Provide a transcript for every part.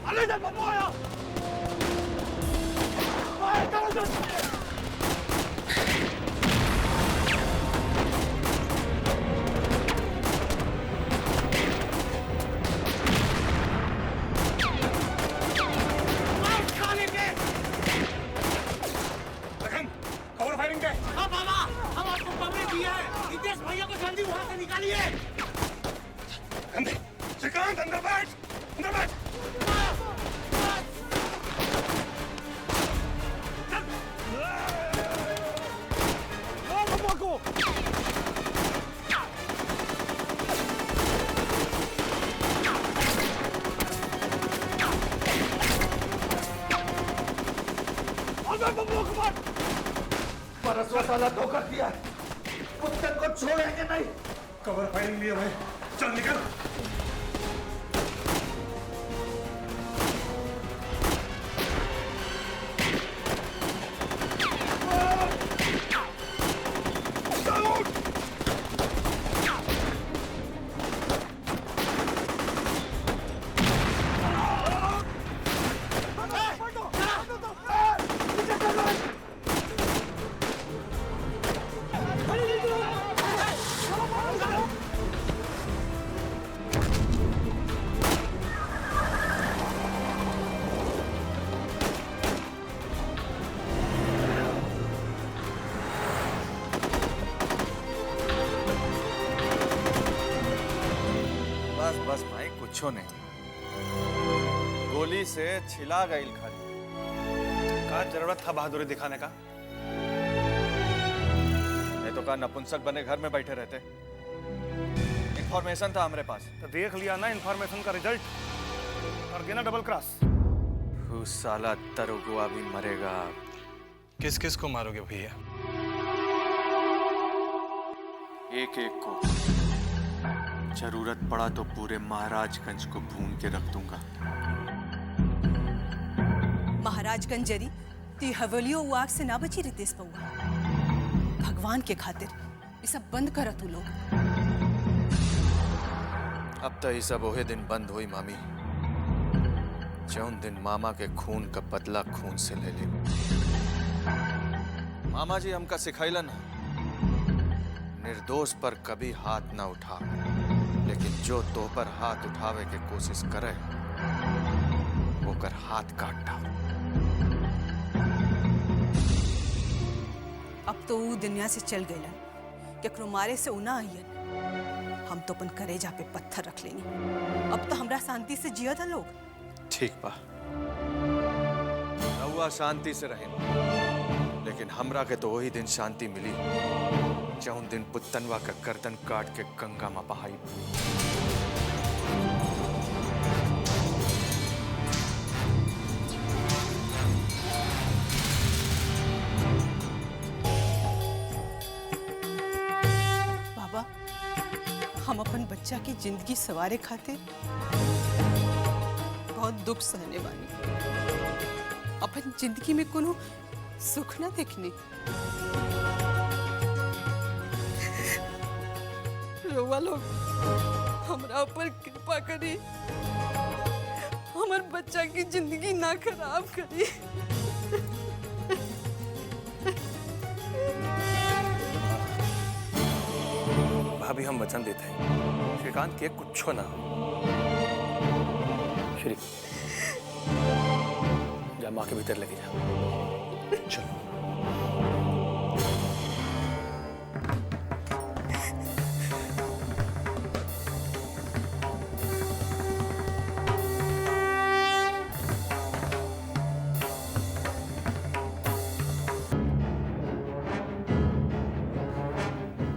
अरे जब बम्बू आया फायर करो जल्दी हाँ बाबा, हम आपको खबरें दी है। हितेश भैया को जल्दी वहाँ से निकालिए। श्रीकांत अंदर बैठ, अंदर बैठ। को परसवा साला धोखा दिया, पुत्र को छोड़ेंगे नहीं। कवर फायरिंग लिए भाई, चल निकल। बस भाई कुछो नहीं, गोली से छिला गई खाली। का जरूरत था बहादुरी दिखाने का? नहीं तो का नपुंसक बने घर में बैठे रहते। इंफॉर्मेशन था हमारे पास। तो देख लिया ना इंफॉर्मेशन का रिजल्ट, और गिना डबल क्रॉस। उस साला तरुगुआ भी मरेगा। किस किस को मारोगे भैया? एक एक को, जरूरत पड़ा तो पूरे महाराजगंज को भून के रख दूंगा। महाराजगंज जरी ती हवेलियों वो आग से ना बची रितेश पौआ। भगवान के खातिर ये सब बंद कर तू लोग। अब तो ये सब ओहे दिन बंद हुई मामी, जौन दिन मामा के खून का बदला खून से ले ले। मामा जी हमका सिखाइलन, निर्दोष पर कभी हाथ ना उठा, लेकिन जो तो पर हाथ उठावे के कोशिश करे वो कर हाथ काट डाल। अब तो वो दुनिया से चल गए केकरो मारे से उना आइयन। हम तो अपन करेजा पे पत्थर रख लेनी। अब तो हमरा शांति से जिया था लोग। ठीक बा, रहुआ शांति से रहे, लेकिन हमरा के तो वही दिन शांति मिली जौन दिन पुत्तनवा का गर्दन काट के गंगा में बहाई। बाबा, हम अपन बच्चा की जिंदगी सवारे खाते बहुत दुख सहने वाली। अपन जिंदगी में कोनो सुख ना देखने। रउआ लोग हमरा ऊपर कृपा करी, हमार बच्चा की जिंदगी ना खराब करी। भाभी हम वचन देते हैं, श्रीकांत के कुछ ना हो। श्री जा माँ के भीतर लेके जा। चलो।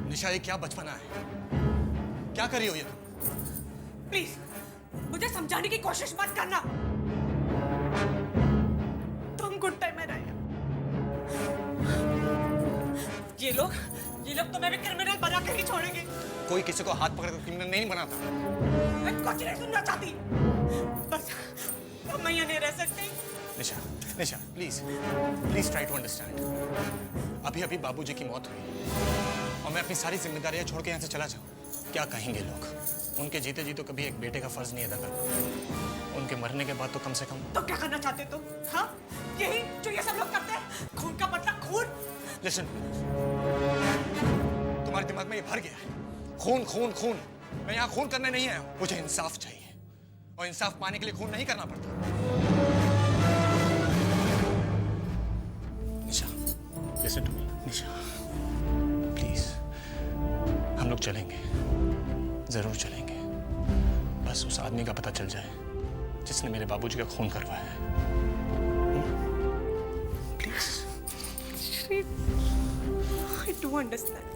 निशा, ये क्या बचपना है? क्या करी हो ये? प्लीज मुझे समझाने की कोशिश मत करना। तुम गुड टाइम में रहे। ये लोग तुम्हें भी क्रिमिनल बना कर ही छोड़ेंगे। कोई किसी को हाथ पकड़ कर क्रिमिनल नहीं बनाता। मैं कुछ नहीं सुनना चाहती, बस अब मैं यहाँ नहीं रह सकती। Nisha, Nisha, please please try to understand. अभी अभी बाबूजी की मौत हुई और मैं अपनी सारी जिम्मेदारियां छोड़ के यहाँ से चला जाऊं, क्या कहेंगे लोग? उनके जीते जी तो कभी एक बेटे का फर्ज नहीं अदा करता, उनके मरने के बाद तो कम से कम। तो क्या करना चाहते तुम? हाँ, यही जो ये सब लोग करते हैं, खून का बदला खून। लिसन, तुम्हारे दिमाग में ये भर गया है खून खून खून। मैं यहाँ खून करने नहीं आया हूँ, मुझे इंसाफ चाहिए, और इंसाफ पाने के लिए खून नहीं करना पड़ता। Nisha, listen to me, Nisha, please, हम लोग चलेंगे, जरूर चलेंगे। बस उस आदमी का पता चल जाए जिसने मेरे बाबूजी का खून करवाया है। Please. I do understand.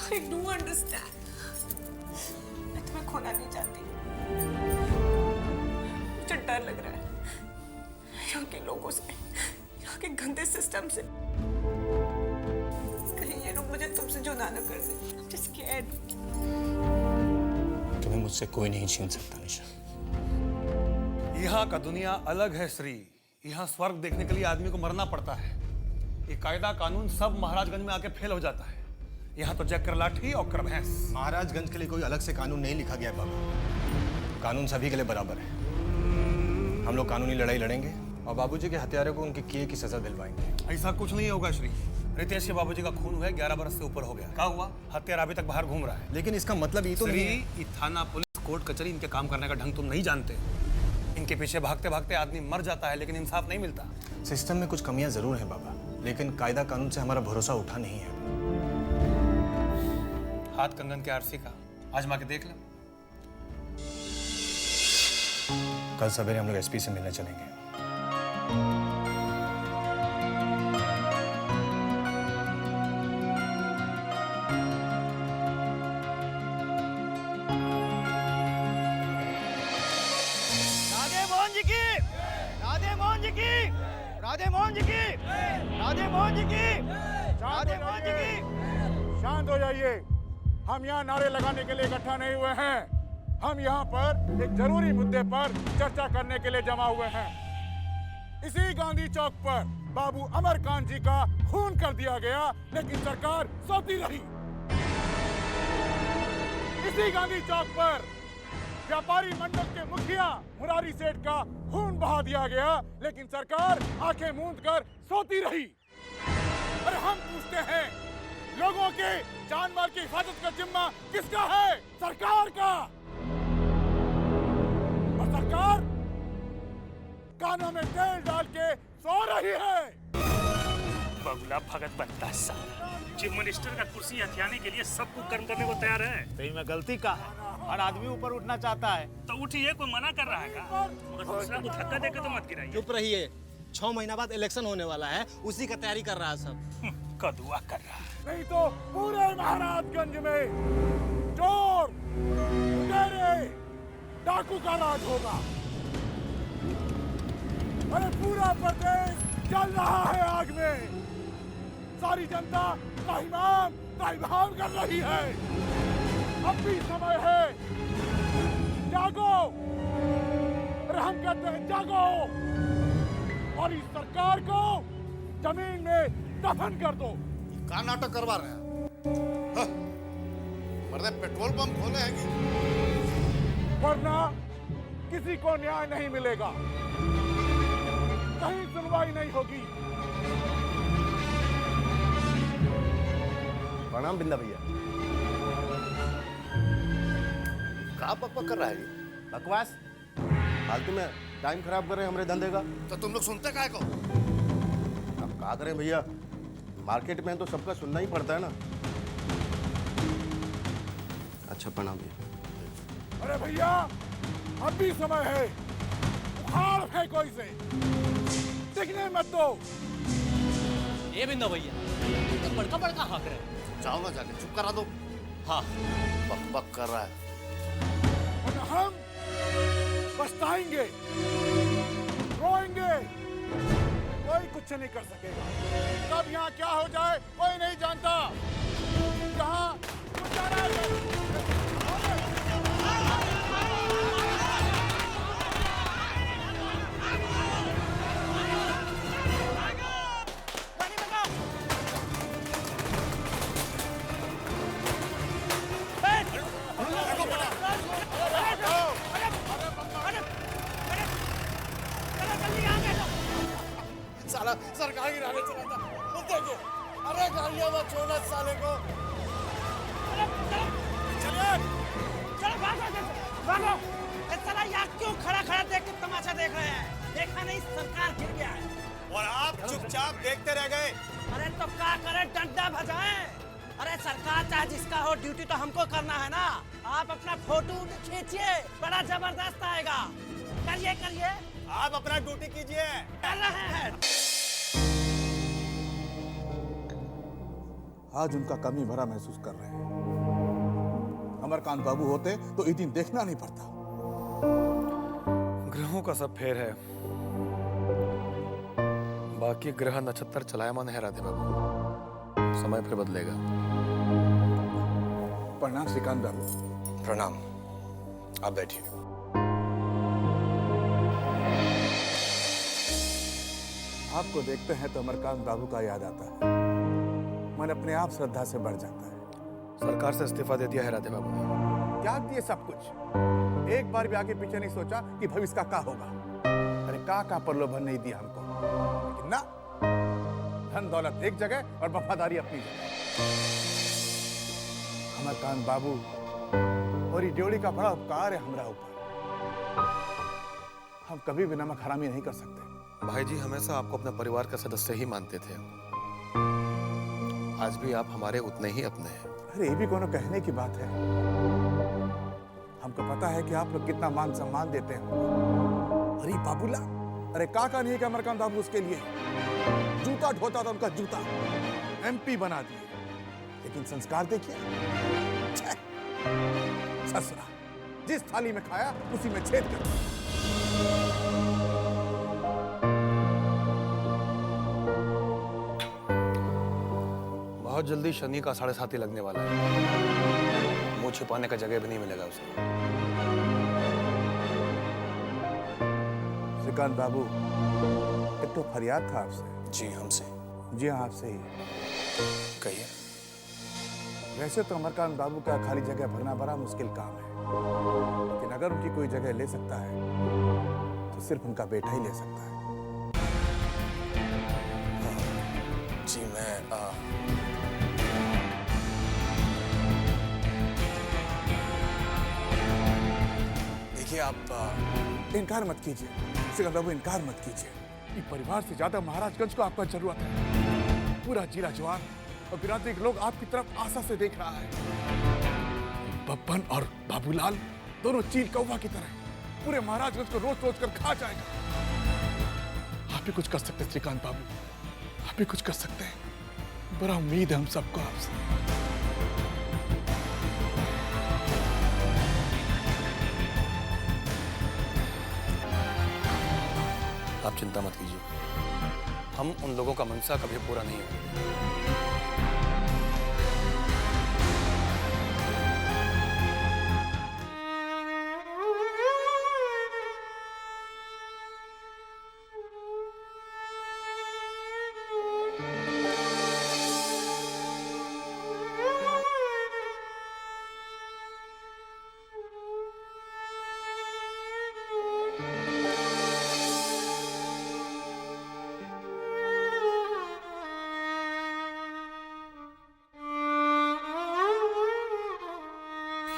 I do understand. मैं तुम्हें खोना नहीं चाहती। मुझे डर लग रहा है यहाँ के लोगों से, यहाँ के गंदे सिस्टम से। कहीं ये लोग मुझे तुमसे जुदा न कर दे। I'm just scared. तुम्हें मुझसे कोई नहीं छीन सकता निशा। यहाँ का दुनिया अलग है श्री। यहाँ स्वर्ग देखने के लिए आदमी को मरना पड़ता है। ये कायदा कानून सब महाराजगंज में आके फेल हो जाता है। यहाँ तो जग कर लाठी और कर भैंस। महाराजगंज के लिए कोई अलग से कानून नहीं लिखा गया है बाबा। कानून सभी के लिए बराबर है। हम लोग कानूनी लड़ाई लड़ेंगे और बाबूजी के हत्यारों को उनके किए की सजा दिलवाएंगे। ऐसा कुछ नहीं होगा श्री। रितेश के बाबूजी का खून हुआ है, 11 बरस से ऊपर हो गया। क्या हुआ? हत्यारा अभी तक बाहर घूम रहा है। लेकिन इसका मतलब ये तो नहीं है। ये थाना, पुलिस, कोर्ट कचहरी, इनके काम करने का ढंग तुम नहीं जानते। इनके पीछे भागते भागते आदमी मर जाता है, लेकिन इंसाफ नहीं मिलता। सिस्टम में कुछ कमियां जरूर हैं बाबा, लेकिन कायदा कानून से हमारा भरोसा उठा नहीं है। हाथ कंगन के आरसी का आजमा के देख लो। कल सवेरे हम लोग एसपी से मिलने चलेंगे। राधे मोहन जी की, राधे मोहन जी की, राधे मोहन जी की, राधे मोहन जी की, राधे मोहन जी की। शांत हो जाइए। हम यहाँ नारे लगाने के लिए इकट्ठा नहीं हुए हैं। हम यहाँ पर एक जरूरी मुद्दे पर चर्चा करने के लिए जमा हुए हैं। इसी गांधी चौक पर बाबू अमरकांत जी का खून कर दिया गया, लेकिन सरकार सोती रही। इसी गांधी चौक पर व्यापारी मंडल के मुखिया मुरारी सेठ का खून बहा दिया गया, लेकिन सरकार आंखें मूंद कर सोती रही। और हम पूछते हैं, लोगों के जान माल की हिफाजत का जिम्मा किसका है? सरकार का। और सरकार कानों में तेल डाल के सो रही है। बगुला भगत बनता साला। चीफ मिनिस्टर का कुर्सी हथियाने के लिए सबको कर्म करने को तैयार है। सही में गलती का है और आदमी ऊपर उठना चाहता है तो उठिए, कोई मना कर रहा है का? मगर दूसरा को धक्का देकर तो मत गिराइए। चुप रहिए। 6 महीना बाद इलेक्शन होने वाला है, उसी का तैयारी कर रहा है सब। कदुआ कर रहा है। नहीं तो पूरे महाराजगंज में चोर, लुटेरे, डाकू का राज होगा। अरे पूरा प्रदेश जल रहा है आग में। सारी जनता त्राहिमाम कर रही है। अब भी समय है, जागो। अरे हम कहते हैं जागो और इस सरकार को जमीन में दफन कर दो। क्या नाटक करवा रहे हैं? मर्दे पेट्रोल पंप खोले हैं कि? वरना किसी को न्याय नहीं मिलेगा, कहीं सुनवाई नहीं होगी। प्रणाम बिंदा भैया। क्या बकबक कर रहा है ये? बकवास फालतू में टाइम खराब कर रहे हैं हमारे धंधे का। तो तुम लोग सुनते काहे को? अब क्या करें भैया, मार्केट में तो सबका सुनना ही पड़ता है ना। अच्छा प्रणाम भैया। अरे भैया, अब भी समय है, उखाड़ फेंको इसे, दिखने मत दो। ये बिंदु भैया तो बड़का बड़का हक रहे। जाओ ना, जाके चुप करा दो। हाँ, बकबक कर रहा है। और हम पछताएंगे, रोएंगे, कोई कुछ नहीं कर सकेगा। कब यहाँ क्या हो जाए कोई नहीं जानता। यहाँ गुजारा सरकार गिराने चला था। वो देखो, अरे गालियां मत छोड़ना साले को। चलिए चलो भागो। साला यहाँ क्यों खड़ा देख के तमाशा देख रहे हैं? देखा नहीं सरकार गिर गया है और आप चुपचाप देखते रह गए। अरे तो क्या करे, डंडा बजाएं। अरे सरकार चाहे जिसका हो, ड्यूटी तो हमको करना है ना। आप अपना फोटो खींचिए, बड़ा जबरदस्त आएगा। करिए आप अपना ड्यूटी कीजिए। कर रहे हैं। आज उनका कमी भरा महसूस कर रहे हैं। अमरकांत बाबू होते तो ये दिन देखना नहीं पड़ता। ग्रहों का सब फेर है, बाकी ग्रह नक्षत्र चलायमान है राधे बाबू। समय फिर बदलेगा। प्रणाम श्रीकांत बाबू। प्रणाम, आप बैठिए। आपको देखते हैं तो अमरकांत बाबू का याद आता है। मन अपने आप श्रद्धा से बढ़ जाता है। सरकार से इस्तीफा दे दिया है राधे बाबू ने। त्याग दिए सब कुछ, एक बार भी आगे पीछे नहीं सोचा कि भविष्य का क्या होगा। अरे का प्रलोभन नहीं दिया हमको, लेकिन ना, धन दौलत एक जगह और वफादारी अपनी जगह। अमरकांत बाबू और ये ड्योली का बड़ा उपकार है हमरा ऊपर। हम कभी भी नमक हरामी नहीं कर सकते। भाई जी हमेशा आपको अपने परिवार का सदस्य ही मानते थे, आज भी आप हमारे उतने ही अपने हैं। अरे ये भी कोनो कहने की बात है। हमको पता है कि आप लोग कितना मान सम्मान देते हैं। अरे बाबूला, अरे का नहीं है कि अमरकांत बाबू उसके लिए जूता ढोता था, उनका जूता MP बना दिए। लेकिन संस्कार देखिए, ससुरा जिस थाली में खाया उसी में छेद कर दिया। बहुत जल्दी शनि का 7.5 लगने वाला है। मुंह छिपाने का जगह भी नहीं मिलेगा उसे। श्रीकांत बाबू, एक तो फरियाद था आपसे। जी हमसे? जी हाँ, आपसे ही। कहिए। वैसे तो अमरकांत बाबू का खाली जगह भरना बड़ा मुश्किल काम है, लेकिन अगर उनकी कोई जगह ले सकता है तो सिर्फ उनका बेटा ही ले सकता है। जी मैं देखिए, आप इनकार मत कीजिए श्रीकांत बाबू, इनकार मत कीजिए। ये परिवार से ज्यादा महाराजगंज को आपका जरूरत है। पूरा जिला जवान और बिरादरी के लोग आपकी तरफ आशा से देख रहा है। बब्बन और बाबूलाल दोनों चील कौवा की तरह पूरे महाराजगंज को रोज रोज कर खा जाएगा। आप भी कुछ कर सकते हैं श्रीकांत बाबू, आप भी कुछ कर सकते हैं। बड़ा उम्मीद है हम सबको आपसे। आप चिंता मत कीजिए, हम उन लोगों का मनसा कभी पूरा नहीं होगा।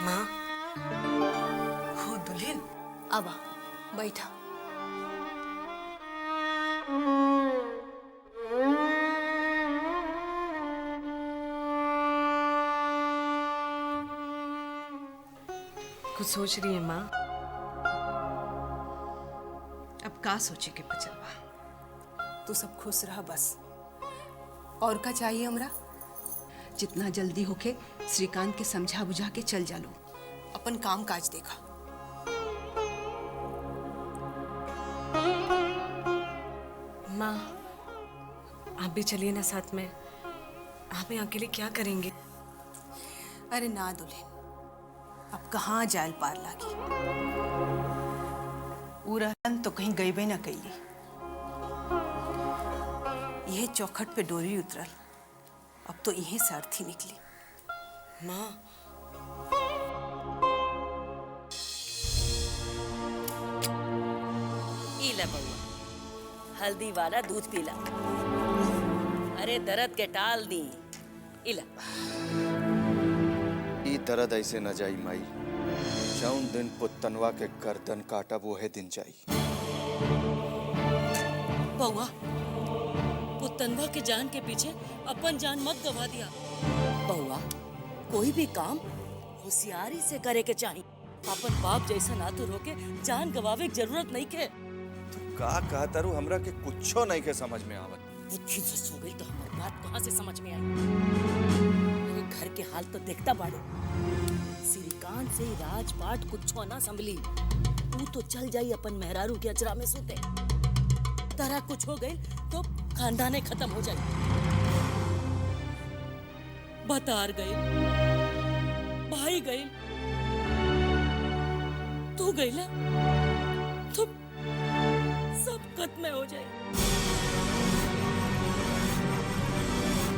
माँ, हो दुल्हन। आवा, बैठा। कुछ सोच रही है माँ? अब का सोचे के बचलवा, तू सब खुश रह बस। और का चाहिए हमरा? जितना जल्दी होके श्रीकांत के समझा बुझा के चल जा लो, अपन काम काज देखा। माँ, आप भी चलिए ना साथ में। आप यहाँ अकेले क्या करेंगे? अरे ना दुल्हन, अब कहाँ जायल पार लागी। ऊ रहन तो कहीं गईबे ना कैली। यह चौखट पे डोरी उतरल, अब तो यही से अर्थी निकली। माँ, ई ले बउआ, हल्दी वाला दूध पीला। अरे दर्द के टाल दी इला। ई दर्द ऐसे न जाई माई, जौन दिन पुतनवा के गर्दन काटा वो है दिन जाई। बउआ, पुतनवा के जान के पीछे अपन जान मत गवा दिया। बउआ, कोई भी काम होशियारी से करे के चाहिए। अपन बाप जैसा नातुर होके जान गवावे की जरूरत नहीं के। का कहता रू, हमरा के कुछो नहीं के समझ में आवत। बुद्धि भ्रष्ट हो गई तो हमारी बात कहाँ से समझ में आई? मेरे घर के हाल तो देखता बाड़े। श्रीकांत से राजपाट कुछो ना संभली। तू तो चल जाई अपन मेहरारू के अचरा में सोते। तारा कुछ हो गई तो खानदाने खत्म हो जाए। बतार गई, भाई गई, तू गई ना तो सब खत्म हो जाए।